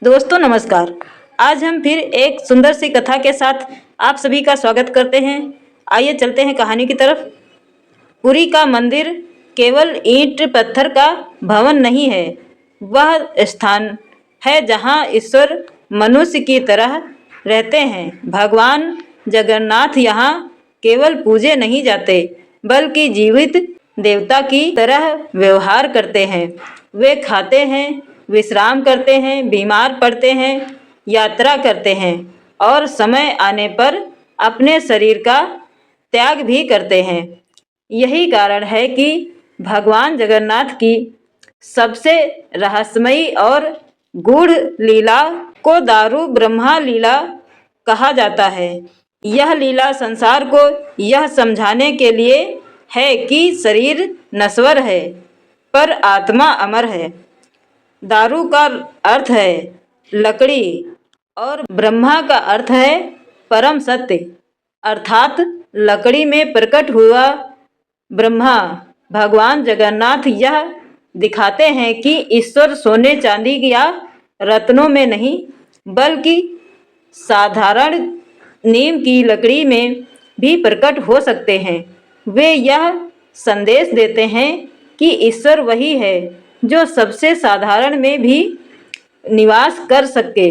दोस्तों नमस्कार। आज हम फिर एक सुंदर सी कथा के साथ आप सभी का स्वागत करते हैं। आइए चलते हैं कहानी की तरफ। पुरी का मंदिर केवल ईंट पत्थर का भवन नहीं है, वह स्थान है जहाँ ईश्वर मनुष्य की तरह रहते हैं। भगवान जगन्नाथ यहाँ केवल पूजे नहीं जाते, बल्कि जीवित देवता की तरह व्यवहार करते हैं। वे खाते हैं, विश्राम करते हैं, बीमार पड़ते हैं, यात्रा करते हैं और समय आने पर अपने शरीर का त्याग भी करते हैं। यही कारण है कि भगवान जगन्नाथ की सबसे रहस्यमयी और गूढ़ लीला को दारू ब्रह्मा लीला कहा जाता है। यह लीला संसार को यह समझाने के लिए है कि शरीर नश्वर है पर आत्मा अमर है। दारू का अर्थ है लकड़ी और ब्रह्मा का अर्थ है परम सत्य, अर्थात लकड़ी में प्रकट हुआ ब्रह्मा। भगवान जगन्नाथ यह दिखाते हैं कि ईश्वर सोने चांदी या रत्नों में नहीं, बल्कि साधारण नीम की लकड़ी में भी प्रकट हो सकते हैं। वे यह संदेश देते हैं कि ईश्वर वही है जो सबसे साधारण में भी निवास कर सके।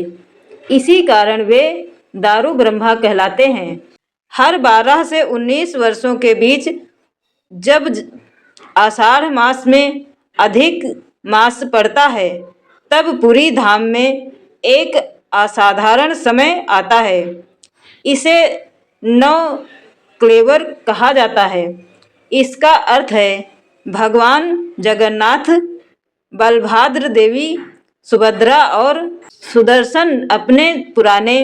इसी कारण वे दारू ब्रह्मा कहलाते हैं। हर 12 से 19 वर्षों के बीच जब आषाढ़ मास में अधिक मास पड़ता है, तब पुरी धाम में एक असाधारण समय आता है। इसे नव क्लेवर कहा जाता है। इसका अर्थ है भगवान जगन्नाथ, बलभद्र, देवी सुभद्रा और सुदर्शन अपने पुराने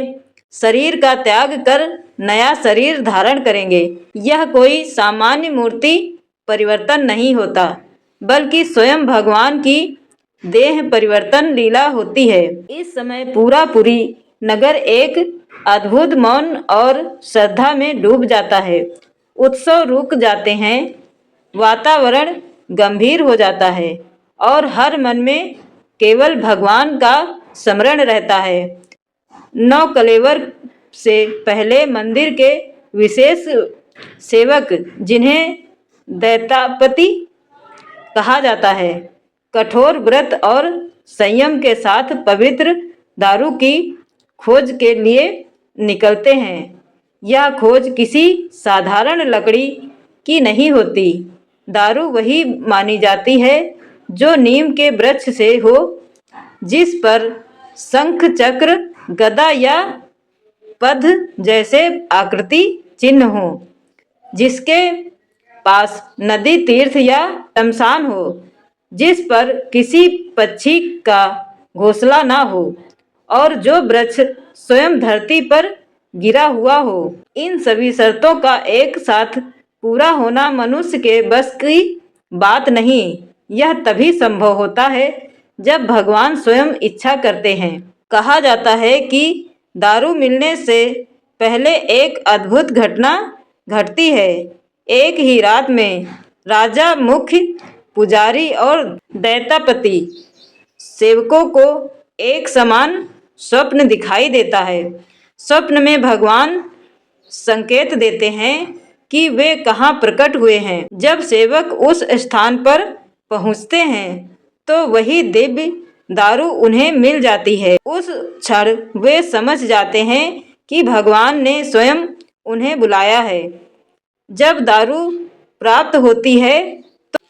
शरीर का त्याग कर नया शरीर धारण करेंगे। यह कोई सामान्य मूर्ति परिवर्तन नहीं होता, बल्कि स्वयं भगवान की देह परिवर्तन लीला होती है। इस समय पूरा पुरी नगर एक अद्भुत मौन और श्रद्धा में डूब जाता है। उत्सव रुक जाते हैं, वातावरण गंभीर हो जाता है और हर मन में केवल भगवान का स्मरण रहता है। नव कलेवर से पहले मंदिर के विशेष सेवक, जिन्हें दैतापति कहा जाता है, कठोर व्रत और संयम के साथ पवित्र दारू की खोज के लिए निकलते हैं। यह खोज किसी साधारण लकड़ी की नहीं होती। दारू वही मानी जाती है जो नीम के वृक्ष से हो, जिस पर शंख, चक्र, गदा या पद्म जैसे आकृति चिन्ह हो, जिसके पास नदी, तीर्थ या शमशान हो, जिस पर किसी पक्षी का घोंसला ना हो और जो वृक्ष स्वयं धरती पर गिरा हुआ हो। इन सभी शर्तों का एक साथ पूरा होना मनुष्य के बस की बात नहीं। यह तभी संभव होता है जब भगवान स्वयं इच्छा करते हैं। कहा जाता है कि दारू मिलने से पहले एक अद्भुत घटना घटती है। एक ही रात में राजा, मुख्य पुजारी और दैतापति सेवकों को एक समान स्वप्न दिखाई देता है। स्वप्न में भगवान संकेत देते हैं कि वे कहाँ प्रकट हुए हैं। जब सेवक उस स्थान पर पहुँचते हैं तो वही दिव्य दारू उन्हें मिल जाती है। उस क्षण वे समझ जाते हैं कि भगवान ने स्वयं उन्हें बुलाया है। जब दारू प्राप्त होती है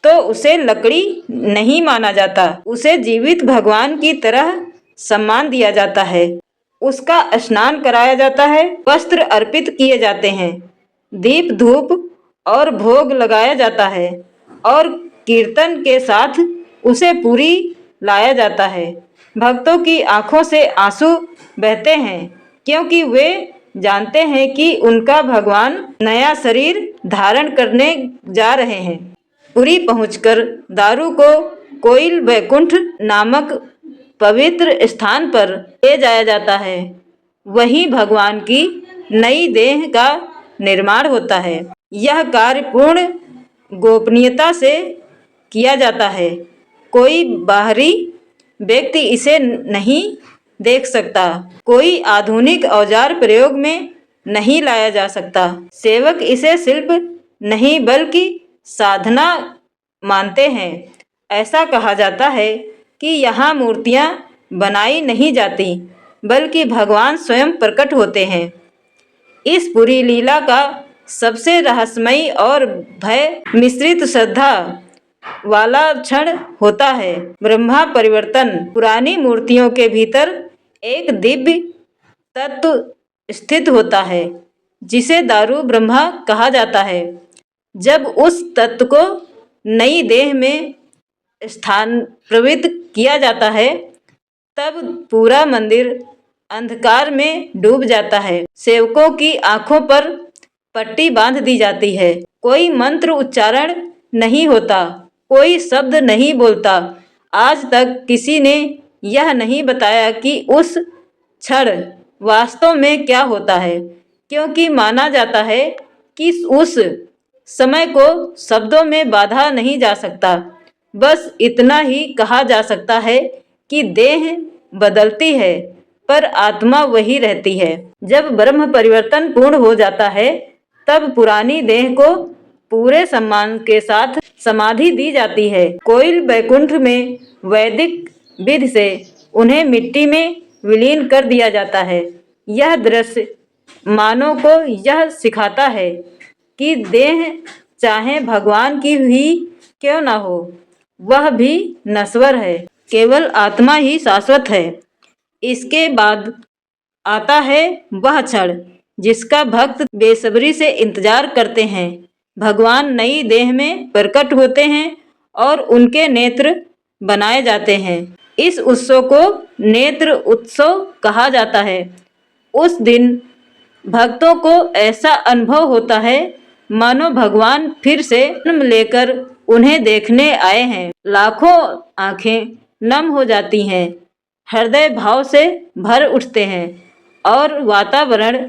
तो उसे लकड़ी नहीं माना जाता, उसे जीवित भगवान की तरह सम्मान दिया जाता है। उसका स्नान कराया जाता है, वस्त्र अर्पित किए जाते हैं, दीप, धूप और भोग लगाया जाता है और कीर्तन के साथ उसे पूरी लाया जाता है। भक्तों की आंखों से आंसू बहते हैं, क्योंकि वे जानते हैं कि उनका भगवान नया शरीर धारण करने जा रहे हैं। पुरी पहुंचकर दारू को कोइल वैकुंठ नामक पवित्र स्थान पर ले जाया जाता है। वहीं भगवान की नई देह का निर्माण होता है। यह कार्य पूर्ण गोपनीयता से किया जाता है। कोई बाहरी व्यक्ति इसे नहीं देख सकता। कोई आधुनिक औजार प्रयोग में नहीं लाया जा सकता। सेवक इसे शिल्प नहीं बल्कि साधना मानते हैं। ऐसा कहा जाता है कि यहाँ मूर्तियाँ बनाई नहीं जाती बल्कि भगवान स्वयं प्रकट होते हैं। इस पूरी लीला का सबसे रहस्यमयी और भय मिश्रित श्रद्धा वाला क्षण होता है ब्रह्मा परिवर्तन। पुरानी मूर्तियों के भीतर एक दिव्य तत्व स्थित होता है जिसे दारू ब्रह्मा कहा जाता है। जब उस तत्व को नई देह में स्थानांतरित किया जाता है तब पूरा मंदिर अंधकार में डूब जाता है। सेवकों की आंखों पर पट्टी बांध दी जाती है। कोई मंत्र उच्चारण नहीं होता, कोई शब्द नहीं बोलता। आज तक किसी ने यह नहीं बताया कि उस क्षण वास्तव में क्या होता है, क्योंकि माना जाता है कि उस समय को शब्दों में बांधा नहीं जा सकता। बस इतना ही कहा जा सकता है कि देह बदलती है पर आत्मा वही रहती है। जब ब्रह्म परिवर्तन पूर्ण हो जाता है तब पुरानी देह को पूरे सम्मान के साथ समाधि दी जाती है। कोयल बैकुंठ में वैदिक विधि से उन्हें मिट्टी में विलीन कर दिया जाता है। यह दृश्य मानव को यह सिखाता है कि देह चाहे भगवान की ही क्यों न हो, वह भी नश्वर है, केवल आत्मा ही शाश्वत है। इसके बाद आता है वह क्षण जिसका भक्त बेसब्री से इंतजार करते हैं। भगवान नई देह में प्रकट होते हैं और उनके नेत्र बनाए जाते हैं। इस उत्सव को नेत्र उत्सव कहा जाता है। उस दिन भक्तों को ऐसा अनुभव होता है मानो भगवान फिर से जन्म लेकर उन्हें देखने आए हैं। लाखों आंखें नम हो जाती हैं, हृदय भाव से भर उठते हैं और वातावरण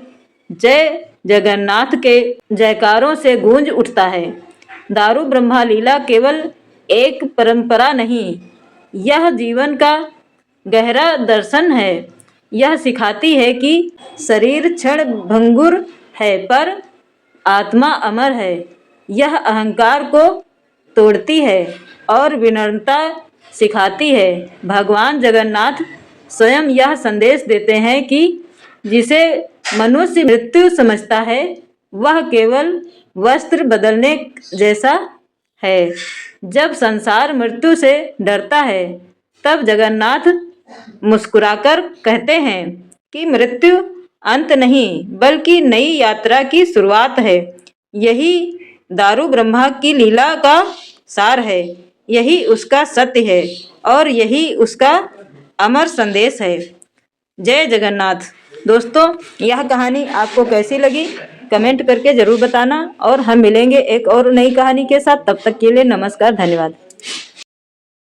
जय जगन्नाथ के जयकारों से गूंज उठता है। दारू ब्रह्मा लीला केवल एक परंपरा नहीं, यह जीवन का गहरा दर्शन है। यह सिखाती है कि शरीर क्षण भंगुर है पर आत्मा अमर है। यह अहंकार को तोड़ती है और विनम्रता सिखाती है। भगवान जगन्नाथ स्वयं यह संदेश देते हैं कि जिसे मनुष्य मृत्यु समझता है वह केवल वस्त्र बदलने जैसा है। जब संसार मृत्यु से डरता है तब जगन्नाथ मुस्कुराकर कहते हैं कि मृत्यु अंत नहीं बल्कि नई यात्रा की शुरुआत है। यही दारू ब्रह्मा की लीला का सार है, यही उसका सत्य है और यही उसका अमर संदेश है। जय जगन्नाथ। दोस्तों, यह कहानी आपको कैसी लगी कमेंट करके ज़रूर बताना और हम मिलेंगे एक और नई कहानी के साथ। तब तक के लिए नमस्कार, धन्यवाद।